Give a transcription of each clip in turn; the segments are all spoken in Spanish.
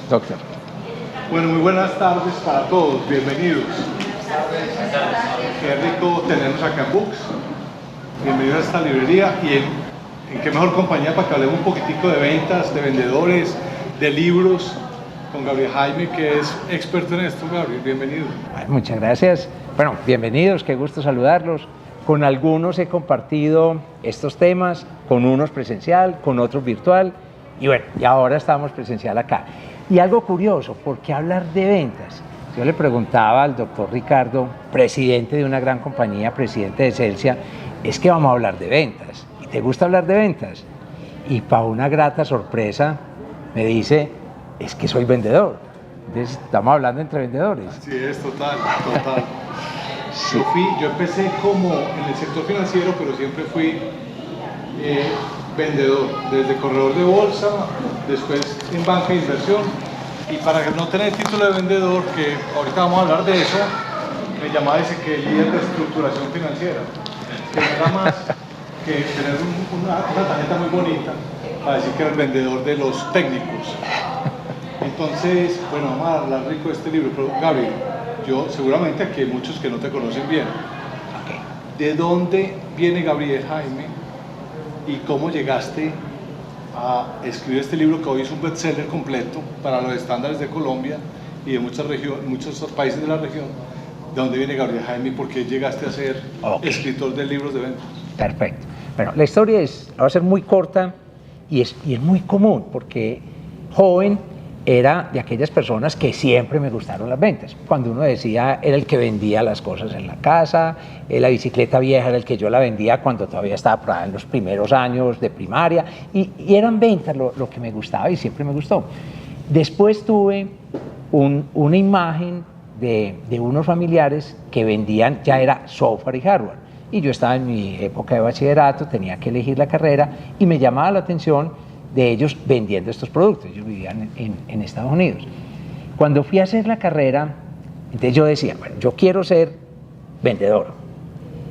Doctor. Bueno, muy buenas tardes para todos, bienvenidos. Qué rico tenernos acá en Books. Bienvenidos a esta librería y en qué mejor compañía para que hablemos un poquitico de ventas, de vendedores, de libros, con Gabriel Jaime, que es experto en esto. Gabriel, bienvenido. Muchas gracias. Bueno, bienvenidos, qué gusto saludarlos. Con algunos he compartido estos temas, con unos presencial, con otros virtual, y bueno, y ahora estamos presencial acá. Y algo curioso, ¿por qué hablar de ventas? Yo le preguntaba al doctor Ricardo, presidente de una gran compañía, presidente de Celsia, es que vamos a hablar de ventas. ¿Y te gusta hablar de ventas? Y para una grata sorpresa me dice, es que soy vendedor. Entonces, estamos hablando entre vendedores. Así es, total. Sí. Yo empecé como en el sector financiero, pero siempre fui vendedor, desde corredor de bolsa, después en banca de inversión, y para no tener título de vendedor, que ahorita vamos a hablar de eso, me llamaba ese que líder de estructuración financiera, que no era más que tener una tarjeta muy bonita para decir que era el vendedor de los técnicos. Entonces, bueno, vamos a hablar rico de este libro, pero Gabriel, yo seguramente aquí hay muchos que no te conocen bien. ¿De dónde viene Gabriel Jaime y cómo llegaste a escribir este libro que hoy es un bestseller completo para los estándares de Colombia y de muchos países de la región? ¿De dónde viene Gabriel Jaime y por qué llegaste a ser escritor de libros de ventas? Perfecto. Bueno, la historia va a ser muy corta y es muy común porque joven era de aquellas personas que siempre me gustaron las ventas. Cuando uno decía, era el que vendía las cosas en la casa, la bicicleta vieja era el que yo la vendía cuando todavía estaba por ahí en los primeros años de primaria, y eran ventas lo que me gustaba y siempre me gustó. Después tuve una imagen de unos familiares que vendían, ya era software y hardware, y yo estaba en mi época de bachillerato, tenía que elegir la carrera y me llamaba la atención de ellos vendiendo estos productos. Ellos vivían en Estados Unidos. Cuando fui a hacer la carrera, entonces yo decía, bueno, yo quiero ser vendedor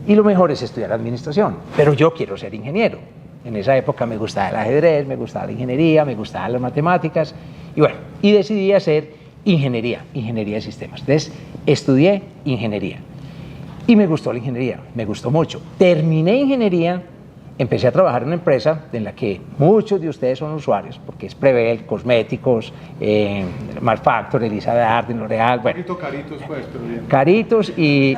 y lo mejor es estudiar administración, pero yo quiero ser ingeniero. En esa época me gustaba el ajedrez, me gustaba la ingeniería, me gustaban las matemáticas y bueno, y decidí hacer ingeniería de sistemas. Entonces estudié ingeniería y me gustó la ingeniería, me gustó mucho. Terminé ingeniería. Empecé a trabajar en una empresa en la que muchos de ustedes son usuarios, porque es Prevel, cosméticos, Marfactor, Elizabeth Arden, L'Oreal, bueno. Caritos, pues, pero bien. Caritos y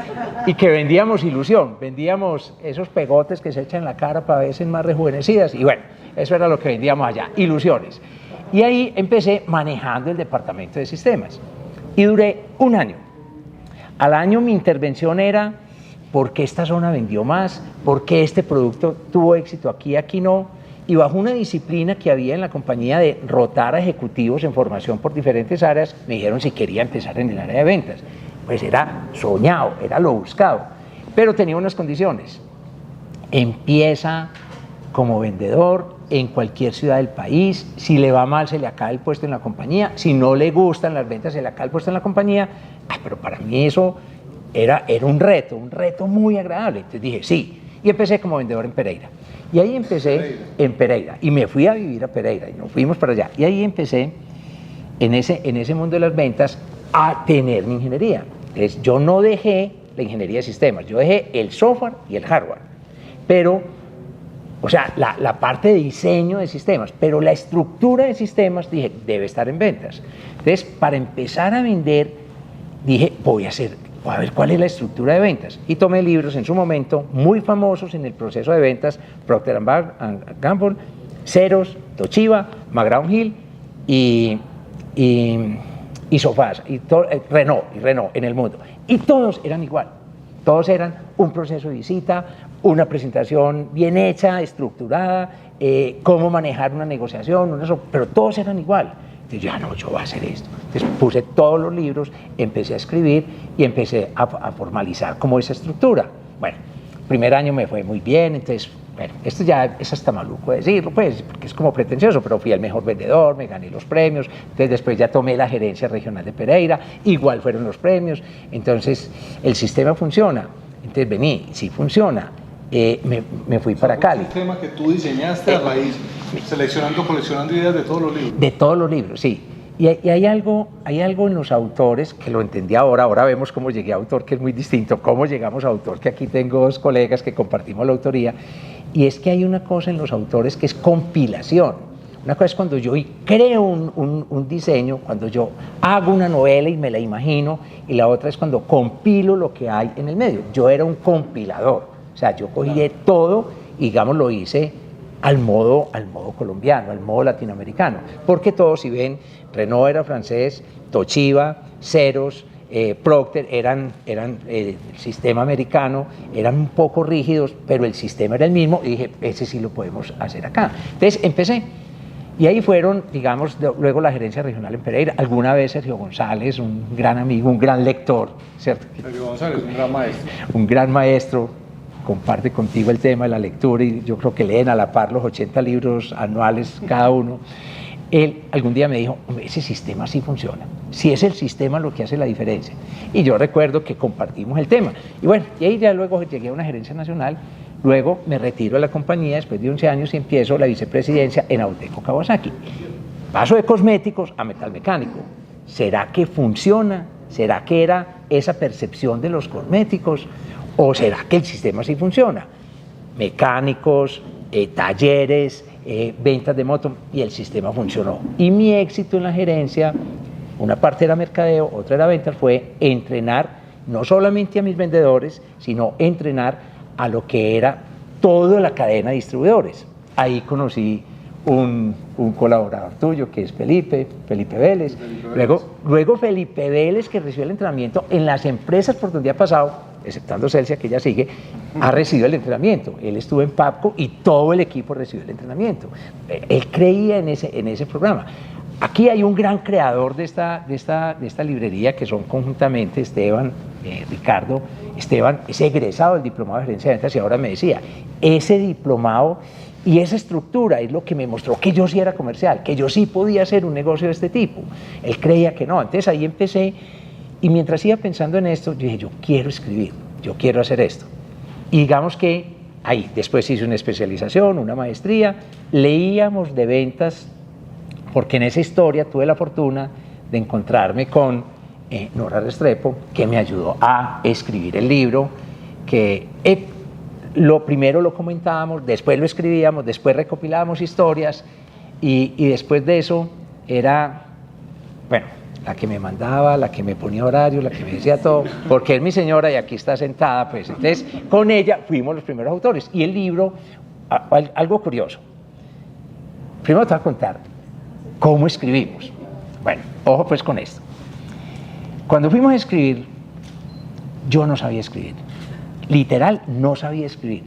que vendíamos ilusión, vendíamos esos pegotes que se echan en la cara para veces más rejuvenecidas, y bueno, eso era lo que vendíamos allá, ilusiones. Y ahí empecé manejando el departamento de sistemas, y duré un año. Al año mi intervención era, ¿por qué esta zona vendió más? ¿Por qué este producto tuvo éxito aquí no? Y bajo una disciplina que había en la compañía de rotar a ejecutivos en formación por diferentes áreas, me dijeron si quería empezar en el área de ventas. Pues era soñado, era lo buscado, pero tenía unas condiciones. Empieza como vendedor en cualquier ciudad del país, si le va mal se le acaba el puesto en la compañía, si no le gustan las ventas se le acaba el puesto en la compañía, pero para mí eso era un reto muy agradable. Entonces dije, sí, y empecé como vendedor en Pereira. Y ahí empecé en Pereira, y me fui a vivir a Pereira, y nos fuimos para allá. Y ahí empecé, en ese mundo de las ventas, a tener mi ingeniería. Entonces yo no dejé la ingeniería de sistemas, yo dejé el software y el hardware. Pero, o sea, la parte de diseño de sistemas, pero la estructura de sistemas, dije, debe estar en ventas. Entonces, para empezar a vender, dije, voy a ver cuál es la estructura de ventas. Y tomé libros en su momento muy famosos en el proceso de ventas, Procter & Gamble, Xerox, Toshiba, McGraw-Hill y Sofasa, y Renault en el mundo. Y todos eran igual. Todos eran un proceso de visita, una presentación bien hecha, estructurada, cómo manejar una negociación, pero todos eran igual. Entonces yo, no, yo voy a hacer esto. Entonces puse todos los libros, empecé a escribir y empecé a formalizar como esa estructura. Bueno, primer año me fue muy bien, entonces, bueno, esto ya es hasta maluco decirlo, pues, porque es como pretencioso, pero fui el mejor vendedor, me gané los premios, entonces después ya tomé la gerencia regional de Pereira, igual fueron los premios, entonces el sistema funciona, entonces vení, sí funciona, me fui para Cali. Un sistema que tú diseñaste a raíz Seleccionando, coleccionando ideas de todos los libros. De todos los libros, sí. Y hay algo en los autores que lo entendí ahora vemos cómo llegué a autor, que es muy distinto, cómo llegamos a autor, que aquí tengo dos colegas que compartimos la autoría, y es que hay una cosa en los autores que es compilación. Una cosa es cuando yo creo un diseño, cuando yo hago una novela y me la imagino, y la otra es cuando compilo lo que hay en el medio. Yo era un compilador, o sea, yo cogí de todo y, digamos, lo hice al modo colombiano, al modo latinoamericano, porque todos, si ven, Renault era francés, Toshiba, Xerox, Procter eran el sistema americano, eran un poco rígidos, pero el sistema era el mismo, y dije, ese sí lo podemos hacer acá. Entonces empecé, y ahí fueron, digamos, luego la gerencia regional en Pereira, alguna vez Sergio González, un gran amigo, un gran lector, ¿cierto? Sergio González, un gran maestro. Un gran maestro, comparte contigo el tema de la lectura, y yo creo que leen a la par los 80 libros anuales cada uno. Él algún día me dijo, ese sistema sí funciona, si es el sistema lo que hace la diferencia. Y yo recuerdo que compartimos el tema. Y bueno, y ahí ya luego llegué a una gerencia nacional, luego me retiro de la compañía después de 11 años y empiezo la vicepresidencia en Auteco Kawasaki. Paso de cosméticos a metalmecánico. ¿Será que funciona? ¿Será que era esa percepción de los cosméticos? ¿O será que el sistema sí funciona? Mecánicos, talleres, ventas de moto, y el sistema funcionó. Y mi éxito en la gerencia, una parte era mercadeo, otra era ventas, fue entrenar no solamente a mis vendedores, sino entrenar a lo que era toda la cadena de distribuidores. Ahí conocí un colaborador tuyo, que es Felipe Vélez. Luego Felipe Vélez, que recibió el entrenamiento en las empresas por donde ha pasado, exceptando Celsia, que ella sigue, ha recibido el entrenamiento. Él estuvo en Papco y todo el equipo recibió el entrenamiento. Él creía en ese programa. Aquí hay un gran creador de esta librería, que son conjuntamente Esteban, Ricardo. Esteban es egresado del diplomado de gerencia de ventas, y ahora me decía, ese diplomado y esa estructura es lo que me mostró que yo sí era comercial, que yo sí podía hacer un negocio de este tipo. Él creía que no. Entonces ahí empecé, y mientras iba pensando en esto, yo dije, yo quiero escribir, yo quiero hacer esto. Y digamos que ahí, después hice una especialización, una maestría, leíamos de ventas, porque en esa historia tuve la fortuna de encontrarme con Nora Restrepo, que me ayudó a escribir el libro, que lo primero lo comentábamos, después lo escribíamos, después recopilábamos historias, y después de eso era, bueno, la que me mandaba, la que me ponía horario, la que me decía todo, porque es mi señora y aquí está sentada, pues entonces con ella fuimos los primeros autores. Y el libro, algo curioso, primero te voy a contar cómo escribimos. Bueno, ojo pues con esto. Cuando fuimos a escribir, yo no sabía escribir, literal no sabía escribir.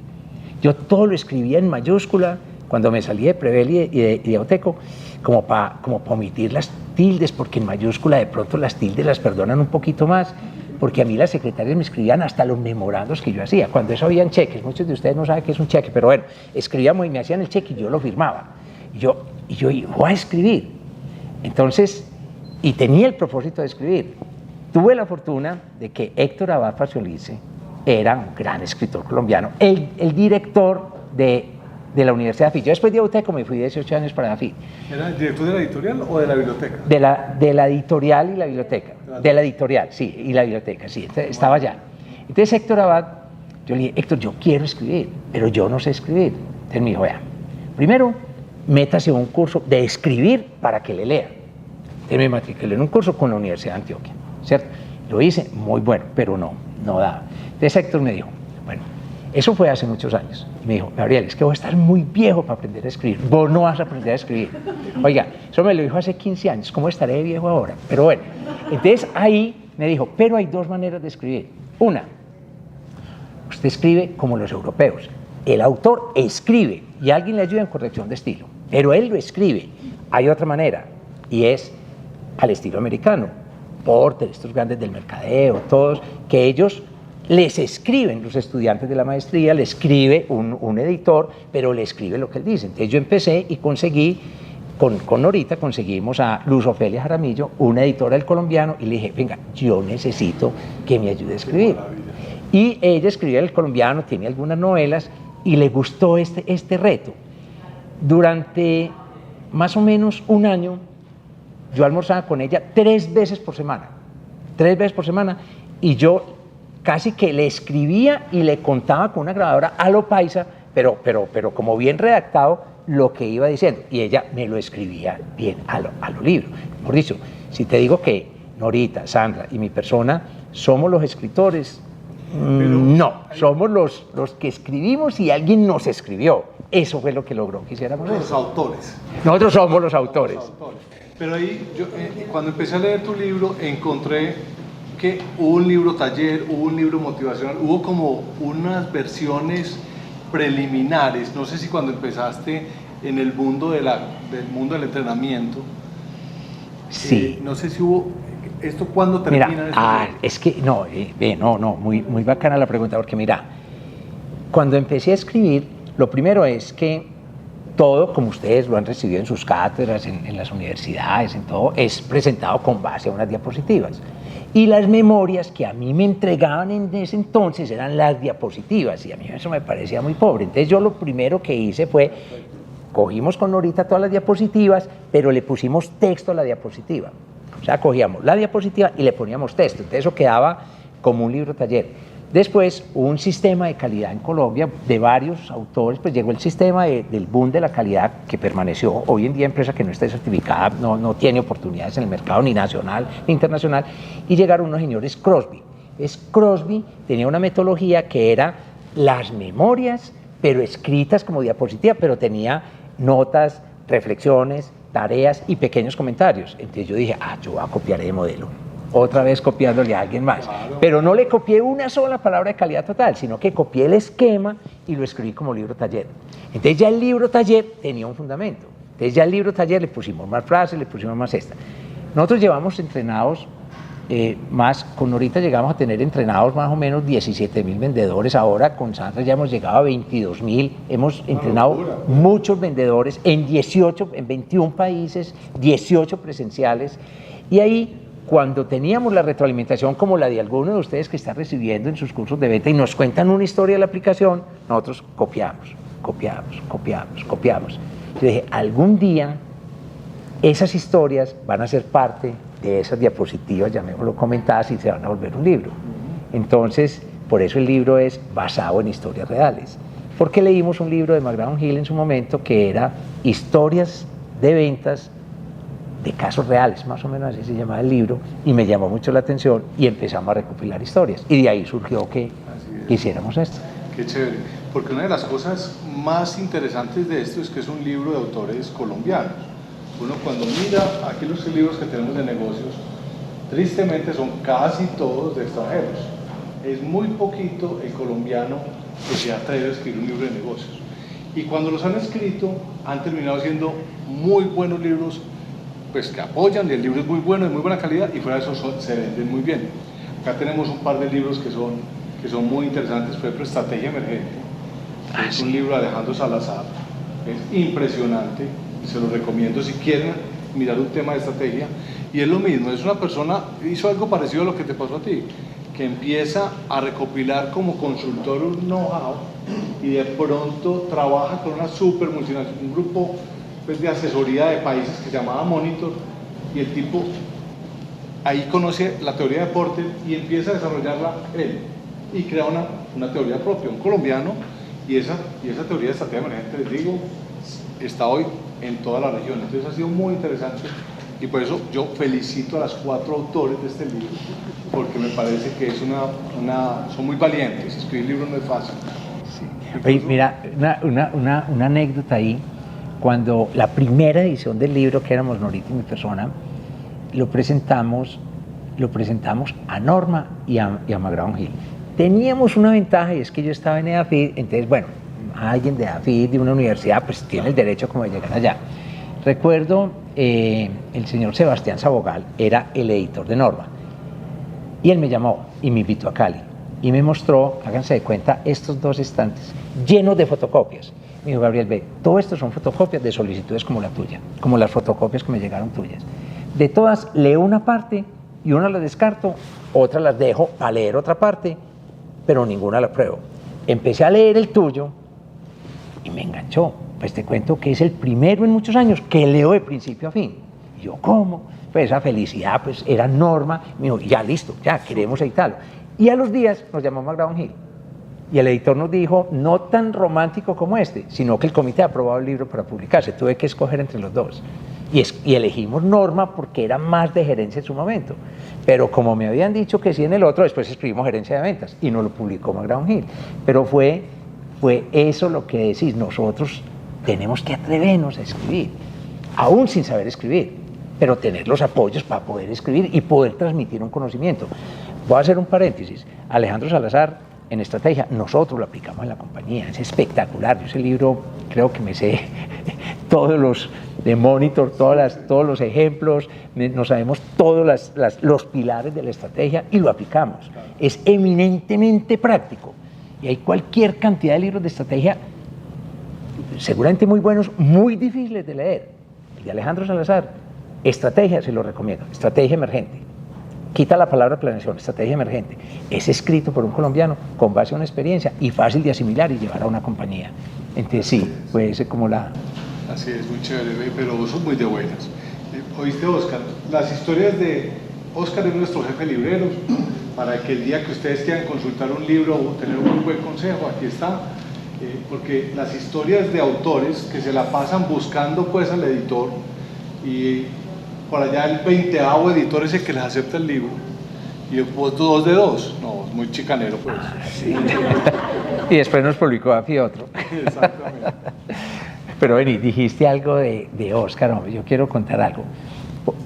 Yo todo lo escribía en mayúscula cuando me salí de Prevel y de Auteco, como para omitir las tildes, porque en mayúscula de pronto las tildes las perdonan un poquito más, porque a mí las secretarias me escribían hasta los memorandos que yo hacía. Cuando eso habían cheques, muchos de ustedes no saben qué es un cheque, pero bueno, escribíamos y me hacían el cheque y yo lo firmaba. Y yo iba a escribir. Entonces, y tenía el propósito de escribir. Tuve la fortuna de que Héctor Abad Faciolice era un gran escritor colombiano, el director de la Universidad de AFIT. Yo después de Auteco me fui 18 años para AFIT. ¿Era el director de la editorial o de la biblioteca? De la editorial y la biblioteca. De la editorial, sí, y la biblioteca, sí. Entonces, estaba allá. Entonces Héctor Abad, yo le dije, Héctor, yo quiero escribir, pero yo no sé escribir. Entonces me dijo, vea, primero, métase a un curso de escribir para que le lea. Entonces me matriculé en un curso con la Universidad de Antioquia, ¿cierto? Lo hice, muy bueno, pero no daba. Entonces Héctor me dijo, bueno, eso fue hace muchos años. Me dijo, Gabriel, es que voy a estar muy viejo para aprender a escribir. Vos no vas a aprender a escribir. Oiga, eso me lo dijo hace 15 años. ¿Cómo estaré de viejo ahora? Pero bueno, entonces ahí me dijo, pero hay dos maneras de escribir. Una, usted escribe como los europeos. El autor escribe y alguien le ayuda en corrección de estilo, pero él lo escribe. Hay otra manera, y es al estilo americano. Porter, estos grandes del mercadeo, todos, que ellos les escriben, los estudiantes de la maestría, le escribe un editor, pero le escribe lo que él dice. Entonces yo empecé y conseguí, con Norita, conseguimos a Luz Ofelia Jaramillo, una editora del Colombiano, y le dije, venga, yo necesito que me ayude a escribir. Y ella escribía el Colombiano, tiene algunas novelas, y le gustó este reto. Durante más o menos un año, yo almorzaba con ella 3 veces por semana, y yo casi que le escribía y le contaba con una grabadora a lo paisa, pero como bien redactado, lo que iba diciendo, y ella me lo escribía bien a lo libro. Por dicho, si te digo que Norita, Sandra y mi persona somos los escritores, no, somos los que escribimos y alguien nos escribió. Eso fue lo que logró que hiciéramos eso. Los autores. Nosotros somos los autores. Pero ahí, yo, cuando empecé a leer tu libro, encontré que hubo un libro taller, hubo un libro motivacional, hubo como unas versiones preliminares. No sé si cuando empezaste en el mundo del mundo del entrenamiento, sí. No sé si hubo. ¿Esto cuándo termina? Mira, es que no, muy bacana la pregunta, porque mira, cuando empecé a escribir, lo primero es que todo, como ustedes lo han recibido en sus cátedras, en las universidades, en todo, es presentado con base a unas diapositivas. Y las memorias que a mí me entregaban en ese entonces eran las diapositivas, y a mí eso me parecía muy pobre. Entonces yo lo primero que hice fue, cogimos con Norita todas las diapositivas, pero le pusimos texto a la diapositiva. O sea, cogíamos la diapositiva y le poníamos texto. Entonces eso quedaba como un libro taller. Después, hubo un sistema de calidad en Colombia de varios autores, pues llegó el sistema del boom de la calidad que permaneció. Hoy en día, empresa que no esté certificada no tiene oportunidades en el mercado ni nacional ni internacional, y llegaron unos señores Crosby. Crosby tenía una metodología que era las memorias, pero escritas como diapositiva, pero tenía notas, reflexiones, tareas y pequeños comentarios. Entonces yo dije, yo voy a copiar ese modelo. Otra vez copiándole a alguien más. Claro. Pero no le copié una sola palabra de calidad total, sino que copié el esquema y lo escribí como libro taller. Entonces ya el libro taller tenía un fundamento. Entonces ya el libro taller le pusimos más frases, le pusimos más esta. Nosotros llevamos entrenados con Norita llegamos a tener entrenados más o menos 17.000 vendedores. Ahora con Sandra ya hemos llegado a 22.000. Hemos entrenado muchos vendedores en 21 países, 18 presenciales. Y ahí, cuando teníamos la retroalimentación como la de alguno de ustedes que está recibiendo en sus cursos de venta y nos cuentan una historia de la aplicación, nosotros copiamos. Yo dije, algún día esas historias van a ser parte de esas diapositivas, llamémoslo comentadas, y se van a volver un libro. Entonces, por eso el libro es basado en historias reales. Porque leímos un libro de McGraw-Hill en su momento que era historias de ventas de casos reales, más o menos así se llamaba el libro, y me llamó mucho la atención y empezamos a recopilar historias. Y de ahí surgió que hiciéramos esto. Qué chévere, porque una de las cosas más interesantes de esto es que es un libro de autores colombianos. Uno cuando mira aquí los libros que tenemos de negocios, tristemente son casi todos de extranjeros. Es muy poquito el colombiano que se atreve a escribir un libro de negocios. Y cuando los han escrito, han terminado siendo muy buenos libros, pues que apoyan, y el libro es muy bueno, de muy buena calidad, y fuera de eso se venden muy bien. Acá tenemos un par de libros que son muy interesantes. Por ejemplo, Estrategia Emergente, es un libro de Alejandro Salazar, es impresionante, y se lo recomiendo si quieren mirar un tema de estrategia. Y es lo mismo, es una persona, hizo algo parecido a lo que te pasó a ti, que empieza a recopilar como consultor un know-how y de pronto trabaja con una super multinacional, un grupo pues, de asesoría de países que se llamaba Monitor, y el tipo ahí conoce la teoría de Porter y empieza a desarrollarla él y crea una teoría propia, un colombiano, y esa teoría de estrategia emergente, les digo, está hoy en toda la región. Entonces ha sido muy interesante, y por eso yo felicito a las 4 autores de este libro, porque me parece que es son muy valientes. Escribir libros no es fácil. Sí. Oye, mira, una anécdota ahí. Cuando la primera edición del libro, que éramos Norita y mi persona, lo presentamos a Norma y a McGraw-Hill. Teníamos una ventaja, y es que yo estaba en EAFID, entonces, bueno, alguien de EAFID, de una universidad, pues tiene el derecho como de llegar allá. Recuerdo, el señor Sebastián Sabogal era el editor de Norma, y él me llamó y me invitó a Cali, y me mostró, háganse de cuenta, estos 2 estantes llenos de fotocopias. Me dijo, Gabriel, ve, todo esto son fotocopias de solicitudes como la tuya, como las fotocopias que me llegaron tuyas. De todas, leo una parte y una la descarto, otra las dejo a leer otra parte, pero ninguna la pruebo. Empecé a leer el tuyo y me enganchó, pues te cuento que es el primero en muchos años que leo de principio a fin. Y yo, ¿cómo? Pues esa felicidad, pues era Norma, me dijo, ya listo, ya queremos editarlo. Y a los días nos llamó McGraw Hill. Y el editor nos dijo, no tan romántico como este, sino que el comité ha aprobado el libro para publicarse. Tuve que escoger entre los dos. Y elegimos Norma porque era más de gerencia en su momento. Pero como me habían dicho que sí en el otro, después escribimos gerencia de ventas y no lo publicó McGraw Hill. Pero fue eso lo que decís, nosotros tenemos que atrevernos a escribir, aún sin saber escribir, pero tener los apoyos para poder escribir y poder transmitir un conocimiento. Voy a hacer un paréntesis. Alejandro Salazar, en estrategia, nosotros lo aplicamos en la compañía, es espectacular. Yo ese libro creo que me sé todos los de Monitor, todos los ejemplos, nos sabemos todos los pilares de la estrategia y lo aplicamos. Es eminentemente práctico y hay cualquier cantidad de libros de estrategia, seguramente muy buenos, muy difíciles de leer. El de Alejandro Salazar, estrategia, se lo recomiendo, estrategia emergente. Quita la palabra planeación, estrategia emergente. Es escrito por un colombiano con base en una experiencia y fácil de asimilar y llevar a una compañía. Entonces sí, puede ser como la... Así es, muy chévere, pero son muy de buenas. Oíste, Oscar, las historias de Oscar es nuestro jefe librero, para que el día que ustedes quieran consultar un libro o tener un muy buen consejo, aquí está, porque las historias de autores que se la pasan buscando pues al editor y por allá el 20º editor es el que les acepta el libro y pues 2 de 2, no, es muy chicanero pues. Sí. Y después nos publicó AFI otro. Exactamente. Pero vení, dijiste algo de Oscar, hombre, yo quiero contar algo.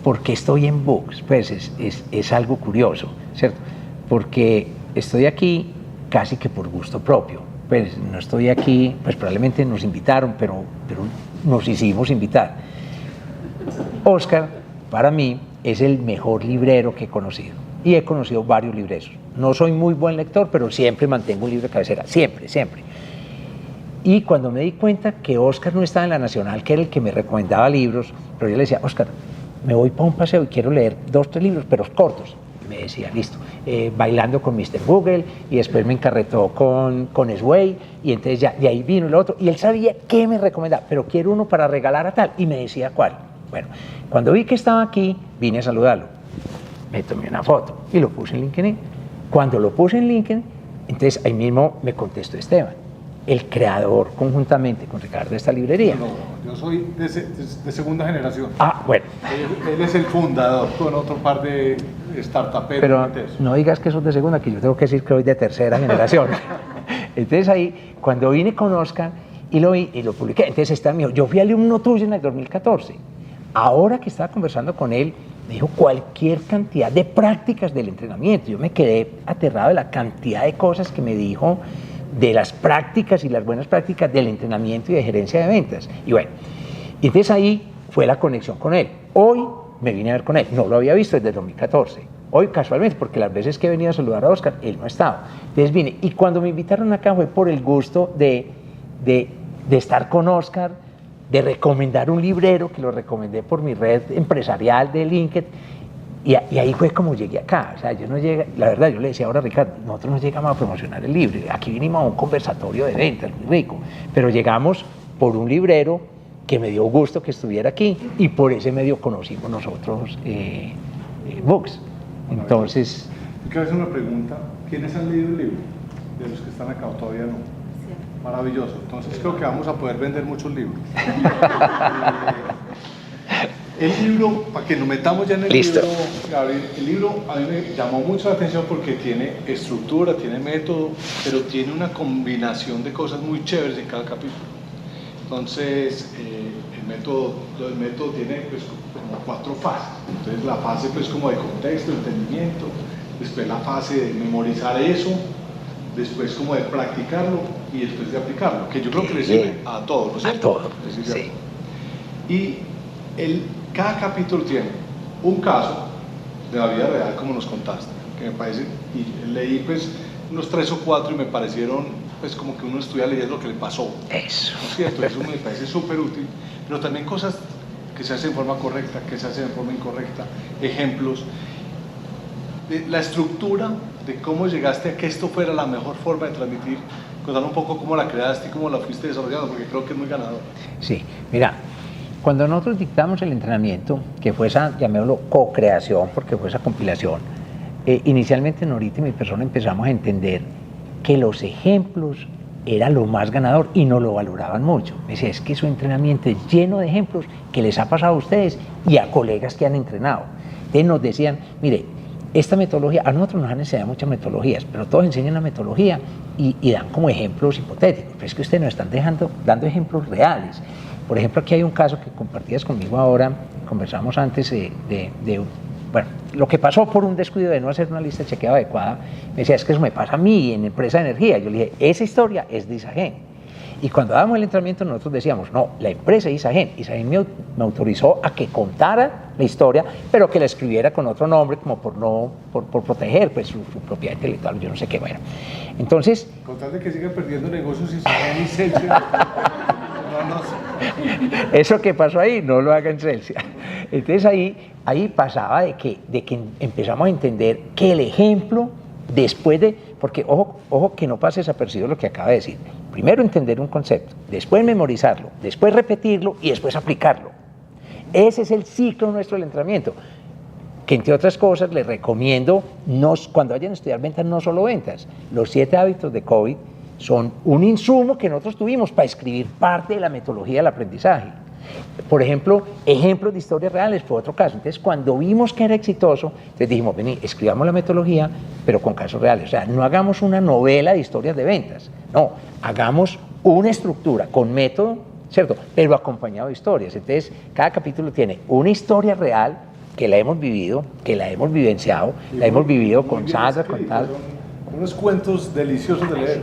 ¿Por qué estoy en Books? Pues es algo curioso, ¿cierto? Porque estoy aquí casi que por gusto propio. Pues no estoy aquí, pues probablemente nos invitaron, pero nos hicimos invitar. Oscar, para mí, es el mejor librero que he conocido. Y he conocido varios libreros. No soy muy buen lector, pero siempre mantengo un libro de cabecera, siempre, siempre. Y cuando me di cuenta que Oscar no estaba en la Nacional, que era el que me recomendaba libros, pero yo le decía, Oscar, me voy para un paseo y quiero leer 2 o 3 libros, pero cortos. Y me decía, listo, bailando con Mr. Google, y después me encarretó con Sway, y entonces ya de ahí vino el otro, y él sabía qué me recomendaba, pero quiero uno para regalar a tal, y me decía cuál. Bueno, cuando vi que estaba aquí, vine a saludarlo, me tomé una foto y lo puse en LinkedIn. Cuando lo puse en LinkedIn, entonces ahí mismo me contestó Esteban, el creador conjuntamente con Ricardo de esta librería. No, yo soy de segunda generación. Ah, bueno. Él es el fundador con otro par de startuperos. Pero no digas que sos de segunda, que yo tengo que decir que soy de tercera generación. Entonces ahí, cuando vine con Oscar y lo vi y lo publiqué, entonces está mío. Yo fui alumno tuyo en el 2014. Ahora que estaba conversando con él, me dijo cualquier cantidad de prácticas del entrenamiento. Yo me quedé aterrado de la cantidad de cosas que me dijo de las prácticas y las buenas prácticas del entrenamiento y de gerencia de ventas. Y bueno, entonces ahí fue la conexión con él. Hoy me vine a ver con él, no lo había visto desde el 2014. Hoy casualmente, porque las veces que he venido a saludar a Oscar, él no estaba. Entonces vine, y cuando me invitaron acá fue por el gusto de estar con Oscar, de recomendar un librero, que lo recomendé por mi red empresarial de LinkedIn, y ahí fue como llegué acá. O sea, yo no llegué, la verdad, yo le decía ahora a Ricardo, nosotros no llegamos a promocionar el libro, aquí vinimos a un conversatorio de ventas muy rico, pero llegamos por un librero que me dio gusto que estuviera aquí, y por ese medio conocimos nosotros Books. Entonces... Quiero hacer una pregunta, ¿quiénes han leído el libro? De los que están acá, o todavía no. Maravilloso, entonces creo que vamos a poder vender muchos libros. El libro, para que nos metamos ya en el Listo. libro, Gabriel, el libro a mí me llamó mucho la atención porque tiene estructura, tiene método, pero tiene una combinación de cosas muy chéveres en cada capítulo. Entonces, el método tiene pues, como 4 fases. Entonces, la fase pues como de contexto, entendimiento, después la fase de memorizar eso, después como de practicarlo y después de aplicarlo, que yo creo que le sirve a todos, ¿no es cierto? A todos, sí. Y cada capítulo tiene un caso de la vida real, como nos contaste, que me parece, y leí pues unos 3 o 4 y me parecieron pues como que uno estudia leyendo lo que le pasó. Eso. ¿No es cierto? Eso me parece súper útil, pero también cosas que se hacen de forma correcta, que se hacen de forma incorrecta, ejemplos, de la estructura de cómo llegaste a que esto fuera la mejor forma de transmitir contar un poco cómo la creaste y cómo la fuiste desarrollando, porque creo que es muy ganador. Sí, mira, cuando nosotros dictamos el entrenamiento, que fue esa, llamémoslo, co-creación, porque fue esa compilación, inicialmente Norita y mi persona empezamos a entender que los ejemplos era lo más ganador y no lo valoraban mucho. Me decía, es que su entrenamiento es lleno de ejemplos que les ha pasado a ustedes y a colegas que han entrenado. Entonces nos decían, mire, esta metodología, a nosotros nos han enseñado muchas metodologías, pero todos enseñan la metodología y dan como ejemplos hipotéticos, pero es que ustedes nos están dando ejemplos reales. Por ejemplo, aquí hay un caso que compartías conmigo ahora, conversamos antes bueno, lo que pasó por un descuido de no hacer una lista de chequeo adecuada. Me decía, es que eso me pasa a mí en empresa de energía. Yo le dije, esa historia es de Isagen. Y cuando dábamos el entrenamiento nosotros decíamos, no, la empresa es Isagen. Isagen me autorizó a que contara la historia, pero que la escribiera con otro nombre, como por proteger pues, su propiedad intelectual, yo no sé qué, bueno. Entonces... Con tal de que sigan perdiendo negocios Isagen y Celsia. No sé. Eso que pasó ahí, no lo haga en Celsia. Entonces ahí pasaba de que empezamos a entender que el ejemplo, después de, porque ojo que no pase desapercibido lo que acaba de decir, primero entender un concepto, después memorizarlo, después repetirlo y después aplicarlo. Ese es el ciclo nuestro del entrenamiento, que entre otras cosas les recomiendo, cuando vayan a estudiar ventas, no solo ventas, los 7 hábitos de COVID son un insumo que nosotros tuvimos para escribir parte de la metodología del aprendizaje. Por ejemplo, ejemplos de historias reales fue otro caso. Entonces, cuando vimos que era exitoso, entonces dijimos, vení, escribamos la metodología, pero con casos reales. O sea, no hagamos una novela de historias de ventas, no, hagamos una estructura con método, ¿cierto? Pero acompañado de historias. Entonces, cada capítulo tiene una historia real que la hemos vivido, que la hemos vivenciado, la hemos vivido con Sandra, con tal. Unos cuentos deliciosos de leer.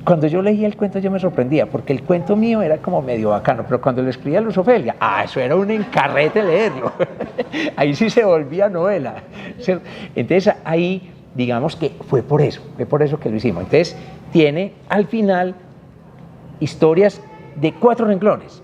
Cuando yo leía el cuento yo me sorprendía, porque el cuento mío era como medio bacano, pero cuando lo escribía Luz Ofelia, eso era un encarrete leerlo. Ahí sí se volvía novela. Entonces ahí, digamos que fue por eso que lo hicimos. Entonces tiene al final historias de 4 renglones,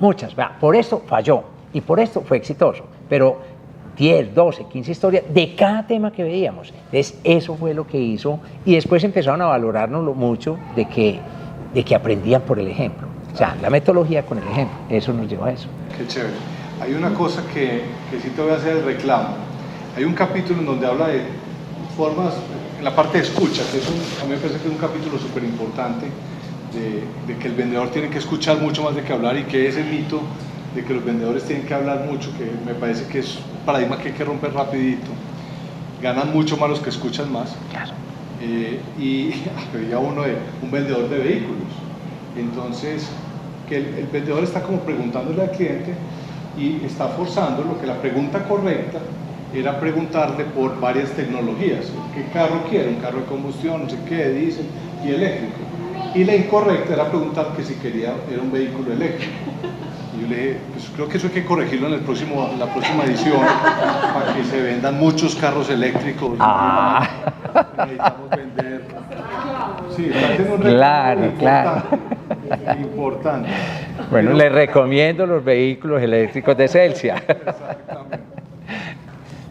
muchas, por esto falló y por esto fue exitoso, pero 10, 12, 15 historias de cada tema que veíamos. Entonces, eso fue lo que hizo. Y después empezaron a valorarnos mucho de que aprendían por el ejemplo. O sea, la metodología con el ejemplo. Eso nos llevó a eso. Qué chévere. Hay una cosa que sí te voy a hacer el reclamo. Hay un capítulo en donde habla de formas, en la parte de escucha, que a mí me parece que es un capítulo súper importante, de que el vendedor tiene que escuchar mucho más de que hablar y que ese mito de que los vendedores tienen que hablar mucho, que me parece que es un paradigma que hay que romper rapidito. Ganan mucho más los que escuchan más. Claro. Y había un vendedor de vehículos. Entonces, que el vendedor está como preguntándole al cliente y está forzando lo que la pregunta correcta era preguntarle por varias tecnologías. ¿Qué carro quiere? Un carro de combustión, no sé qué, diésel y eléctrico. Y la incorrecta era preguntar que si quería era un vehículo eléctrico. Yo le dije, pues creo que eso hay que corregirlo en la próxima edición para que se vendan muchos carros eléctricos. Necesitamos vender. Sí, está un claro. Importante. Bueno, pero les recomiendo los vehículos eléctricos de Celsia. Exactamente.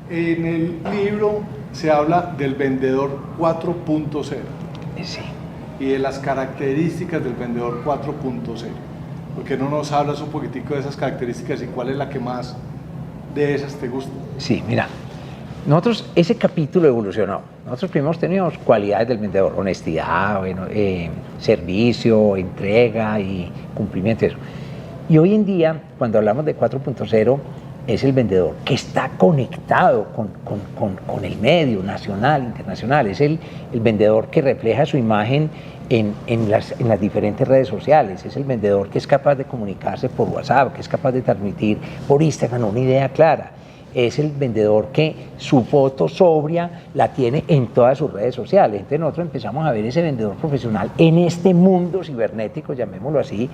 En el libro se habla del vendedor 4.0. Sí. Y de las características del vendedor 4.0. ¿Por qué no nos hablas un poquitico de esas características y cuál es la que más de esas te gusta? Sí, mira, nosotros ese capítulo evolucionó. Nosotros primero teníamos cualidades del vendedor, honestidad, servicio, entrega y cumplimiento. Eso. Y hoy en día, cuando hablamos de 4.0, es el vendedor que está conectado con el medio nacional, internacional. Es el vendedor que refleja su imagen en las diferentes redes sociales. Es el vendedor que es capaz de comunicarse por WhatsApp, que es capaz de transmitir por Instagram una idea clara. Es el vendedor que su foto sobria la tiene en todas sus redes sociales. Entonces nosotros empezamos a ver ese vendedor profesional en este mundo cibernético, llamémoslo así,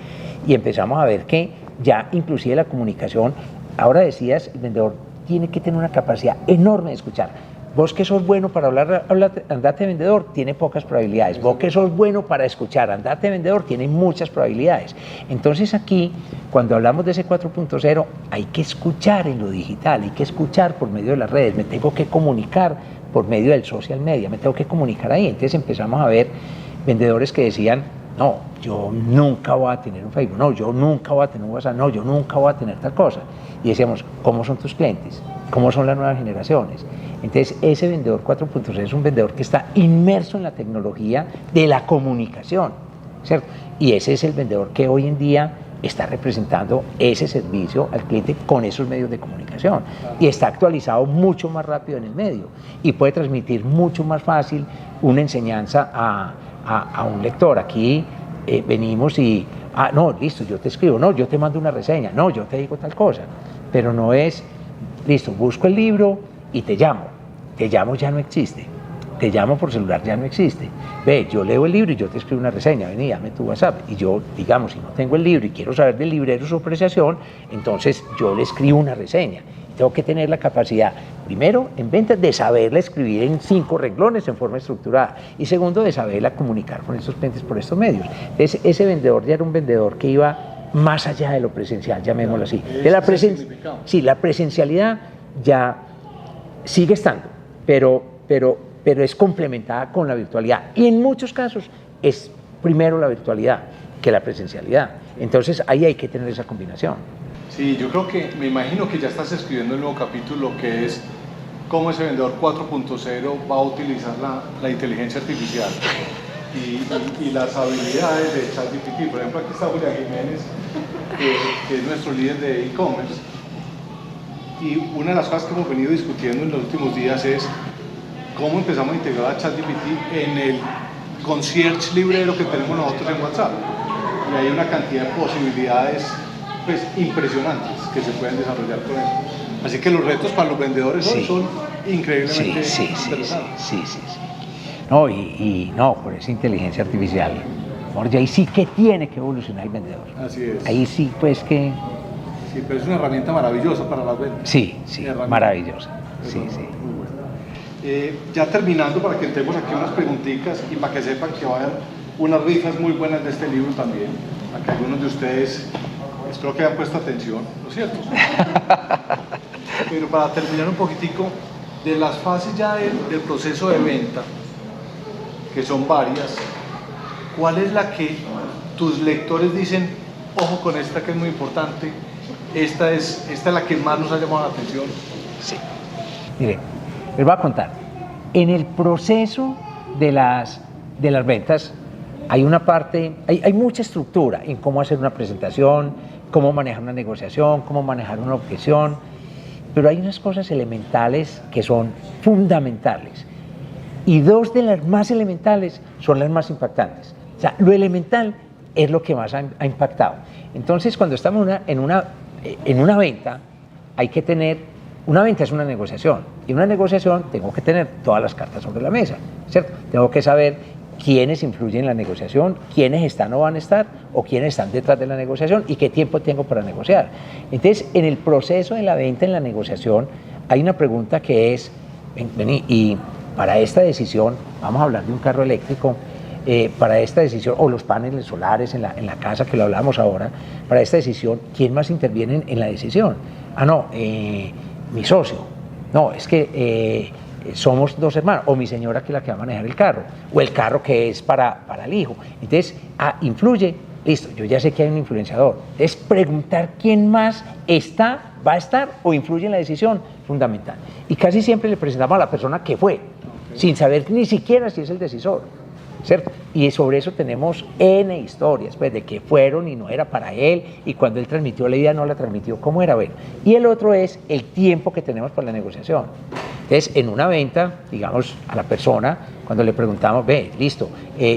y empezamos a ver que ya inclusive la comunicación, ahora decías, el vendedor tiene que tener una capacidad enorme de escuchar. Vos que sos bueno para hablar, andate vendedor, tiene pocas probabilidades. Vos que sos bueno para escuchar, andate vendedor, tiene muchas probabilidades. Entonces aquí, cuando hablamos de ese 4.0, hay que escuchar en lo digital, hay que escuchar por medio de las redes, me tengo que comunicar por medio del social media, me tengo que comunicar ahí. Entonces empezamos a ver vendedores que decían, no, yo nunca voy a tener un Facebook, no, yo nunca voy a tener un WhatsApp, no, yo nunca voy a tener tal cosa. Y decíamos, ¿cómo son tus clientes? ¿Cómo son las nuevas generaciones? Entonces ese vendedor 4.0 es un vendedor que está inmerso en la tecnología de la comunicación, ¿cierto? Y ese es el vendedor que hoy en día está representando ese servicio al cliente con esos medios de comunicación y está actualizado mucho más rápido en el medio y puede transmitir mucho más fácil una enseñanza a un lector. Aquí venimos y, no, listo, yo te escribo, no, yo te mando una reseña, no, yo te digo tal cosa, pero no es, listo, busco el libro y te llamo ya no existe. Te llamo por celular, ya no existe. Ve, yo leo el libro y yo te escribo una reseña, vení, dame tu WhatsApp. Y yo, digamos, si no tengo el libro y quiero saber del librero su apreciación, entonces yo le escribo una reseña. Tengo que tener la capacidad, primero, en ventas, de saberla escribir en 5 renglones en forma estructurada. Y segundo, de saberla comunicar con estos clientes por estos medios. Entonces, ese vendedor ya era un vendedor que iba más allá de lo presencial, llamémoslo así. De la sí, la presencialidad ya sigue estando, pero es complementada con la virtualidad. Y en muchos casos es primero la virtualidad que la presencialidad. Entonces ahí hay que tener esa combinación. Sí, yo creo que, me imagino que ya estás escribiendo el nuevo capítulo que es cómo ese vendedor 4.0 va a utilizar la inteligencia artificial y las habilidades de ChatGPT. Por ejemplo, aquí está Julián Jiménez, que es nuestro líder de e-commerce. Y una de las cosas que hemos venido discutiendo en los últimos días es cómo empezamos a integrar a ChatGPT en el concierge librero que tenemos nosotros en WhatsApp. Y hay una cantidad de posibilidades pues, impresionantes que se pueden desarrollar con eso. Así que los retos para los vendedores hoy son increíblemente interesantes. Sí. No, y no, por esa inteligencia artificial, porque ahí sí que tiene que evolucionar el vendedor. Así es. Ahí sí, pues que... Sí, pero es una herramienta maravillosa para las ventas. Sí, maravillosa. Sí. Muy buena. Ya terminando, para que entremos aquí unas preguntitas y para que sepan que va a haber unas rifas muy buenas de este libro también, para que algunos de ustedes, espero que hayan puesto atención, ¿no es cierto? Pero para terminar un poquitico, de las fases ya del proceso de venta, que son varias, ¿cuál es la que tus lectores dicen, ojo con esta que es muy importante? Esta es la que más nos ha llamado la atención. Sí. Mire, les voy a contar. En el proceso de las ventas hay una parte, hay mucha estructura en cómo hacer una presentación, cómo manejar una negociación, cómo manejar una objeción, pero hay unas cosas elementales que son fundamentales. Y 2 de las más elementales son las más impactantes. O sea, lo elemental es lo que más ha impactado. Entonces, cuando estamos en una venta, hay que tener, una venta es una negociación, y en una negociación tengo que tener todas las cartas sobre la mesa, ¿cierto? Tengo que saber quiénes influyen en la negociación, quiénes están o van a estar, o quiénes están detrás de la negociación, y qué tiempo tengo para negociar. Entonces, en el proceso de la venta, en la negociación, hay una pregunta que es, vení, y para esta decisión, vamos a hablar de un carro eléctrico, para esta decisión, o los paneles solares en la casa, que lo hablamos ahora, para esta decisión, ¿quién más interviene en la decisión? Mi socio. No, es que somos 2 hermanos, o mi señora que es la que va a manejar el carro, o el carro que es para el hijo. Entonces, influye, listo, yo ya sé que hay un influenciador. Es preguntar quién más va a estar o influye en la decisión, fundamental. Y casi siempre le presentamos a la persona que fue, sin saber ni siquiera si es el decisor, ¿cierto? Y sobre eso tenemos N historias, pues, de que fueron y no era para él, y cuando él transmitió la idea no la transmitió como era, bueno. Y el otro es el tiempo que tenemos para la negociación. Entonces, en una venta, digamos, a la persona, cuando le preguntamos, ve, listo,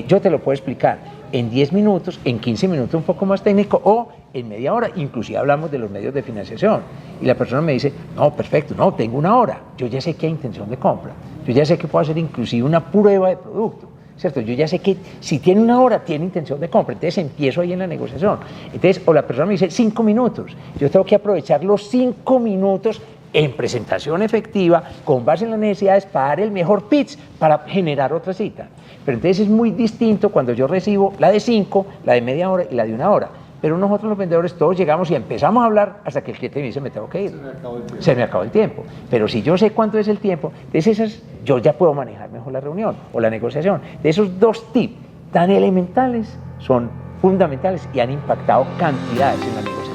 yo te lo puedo explicar en 10 minutos, en 15 minutos un poco más técnico, o en media hora, inclusive hablamos de los medios de financiación, y la persona me dice, no, perfecto, no, tengo 1 hora, yo ya sé que hay intención de compra, yo ya sé que puedo hacer inclusive una prueba de producto, ¿cierto? Yo ya sé que si tiene 1 hora, tiene intención de compra, entonces empiezo ahí en la negociación. Entonces, o la persona me dice 5 minutos, yo tengo que aprovechar los 5 minutos en presentación efectiva, con base en las necesidades, para dar el mejor pitch, para generar otra cita. Pero entonces es muy distinto cuando yo recibo la de 5, la de media hora y la de 1 hora. pero nosotros los vendedores todos llegamos y empezamos a hablar hasta que el cliente me dice, me tengo que ir. Se me acabó el tiempo. Pero si yo sé cuánto es el tiempo, entonces yo ya puedo manejar mejor la reunión o la negociación. De esos dos tips tan elementales son fundamentales y han impactado cantidades en la negociación.